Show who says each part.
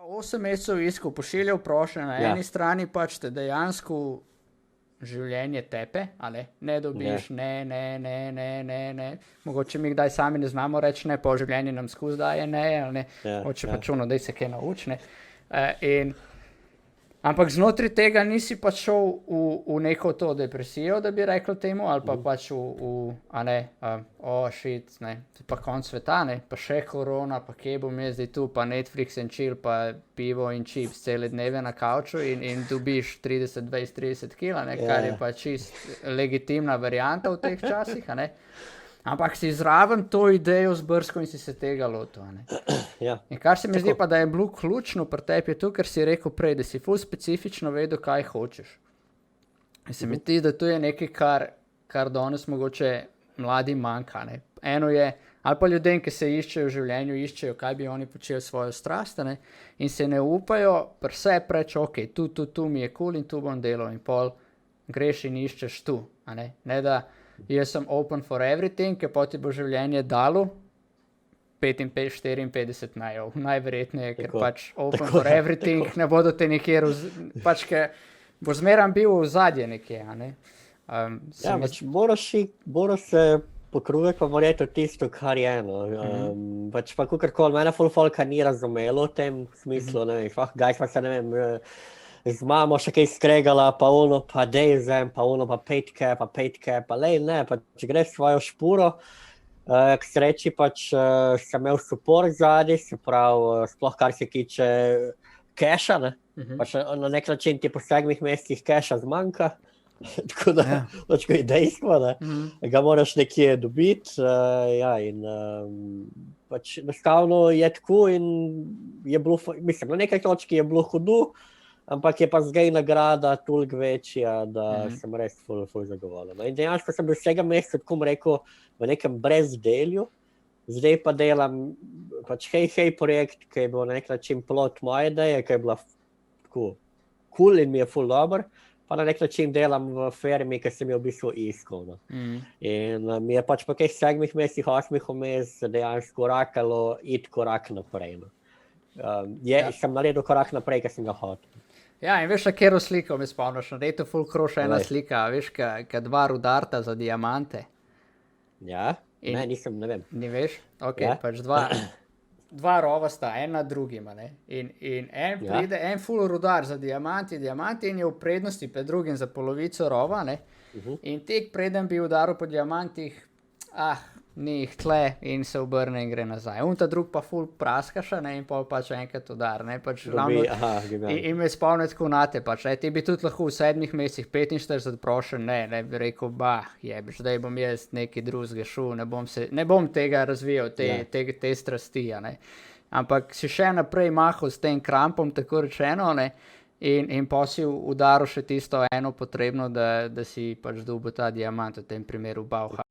Speaker 1: 8 mesecev iskal, pošiljal prošnje na eni strani, pač te dejansko življenje tepe, ali ne dobiš, ne. Mogoče mi kdaj sami ne znamo reči ne, po življenju nam skozi daje ne, ali ne, hoče pač ono, daj se kaj nauči, ne. Ampak znotraj tega nisi pač šel v neko to depresijo, da bi rekel temu, ali pa pač shit, ne, pa konc sveta, ne, pa še korona, pa kje bom jaz zdaj tu, pa Netflix and chill, pa pivo in chips cele dneve na kavču in dobiš 30, 20, 30 kila, ne, kar je pa čist legitimna varianta v teh časih, ne. Ampak si zraven to idejo zbrskal in si se tega lotil, ne. In kar se mi zdi pa, da je bilo ključno pri tebi je to, ker si rekel prej, da si ful specifično vedel, kaj hočeš. In se mi zdi, da to je nekaj, kar danes mogoče mladi manjka, ne. Eno je, ali pa ljudem, ki se iščejo v življenju, iščejo, kaj bi oni počeli svojo strast, ne, in se ne upajo pri sebi reči, ok, tu mi je cool in tu bom delal in pol greš in iščeš tu, a ne. Ne da jaz sem open for everything, ker pa ti bo življenje dalo 54 majev. Najverjetneje, ker pač open for everything ne bodo te nekje, pač ker bo zmeram bil v zadje nekje, a ne.
Speaker 2: Pač moraš se pokruvati pa morati tisto, kar je, no. Pač pa kakorkoli, mene ful folka ni razumelo v tem smislu, ne vem, gaj sva se, ne vem, z mamo še kaj skregala, pa ono, pa dejzem, pa ono, pa petke, pa lej, ne, pa če greš svojo špuro, k sreči pač sem imel suport zadaj, se pravi, sploh kar se tiče keša, ne, pač na nek način ti po 7 mesecih keša zmanjka, tako da, pač ko je dejstvo, ne, ga moraš nekje dobiti, in pač enostavno je tako in je bilo, mislim, na nekaj točki je bilo hudo, ampak je pa zdaj nagrada toliko večja, da sem res ful zadovoljen. In dejansko sem bil vsega meseca, tako rekel, v nekem brezdelju, zdaj pa delam pač hej projekt, ki je bil na nek način plod moje ideje, ki je bila tako cool in mi je ful dober, pa na nek način delam v firmi, ki sem jo v bistvu iskal. No. In mi je pač po teh 7 mesecih, 8 vmes dejansko rakalo iti korak naprej. No. Sem naredil korak naprej, ker sem ga hotel.
Speaker 1: Ja, in veš, na katero sliko mi spomniš, na redu ful kroša ena slika, veš, ka dva rudarta za diamante.
Speaker 2: Ja, nisem, ne vem.
Speaker 1: Ni veš? Ok, pač dva rova sta, en na drugima, ne. In en pride, en ful rudar za diamanti in je v prednosti pred drugim za polovico rova, ne. In tek preden bi udaril po diamantih, ni jih tle in se obrne in gre nazaj. Ta drug pa ful praskaša, ne, in pol pač enkrat udar, ne, pač ravno, in me spomne tako nate, pač, ti bi tudi lahko v 7 mesecih 45 prošen, ne, bi rekel, jebeš, zdaj bom jaz nekaj drugega šel, ne bom tega razvijal, te strasti, ne. Ampak si še naprej mahal s tem krampom, tako rečeno, ne, in pa si udaril še tisto eno potrebno, da si pač dobil ta diamant, v tem primeru Bauhaus.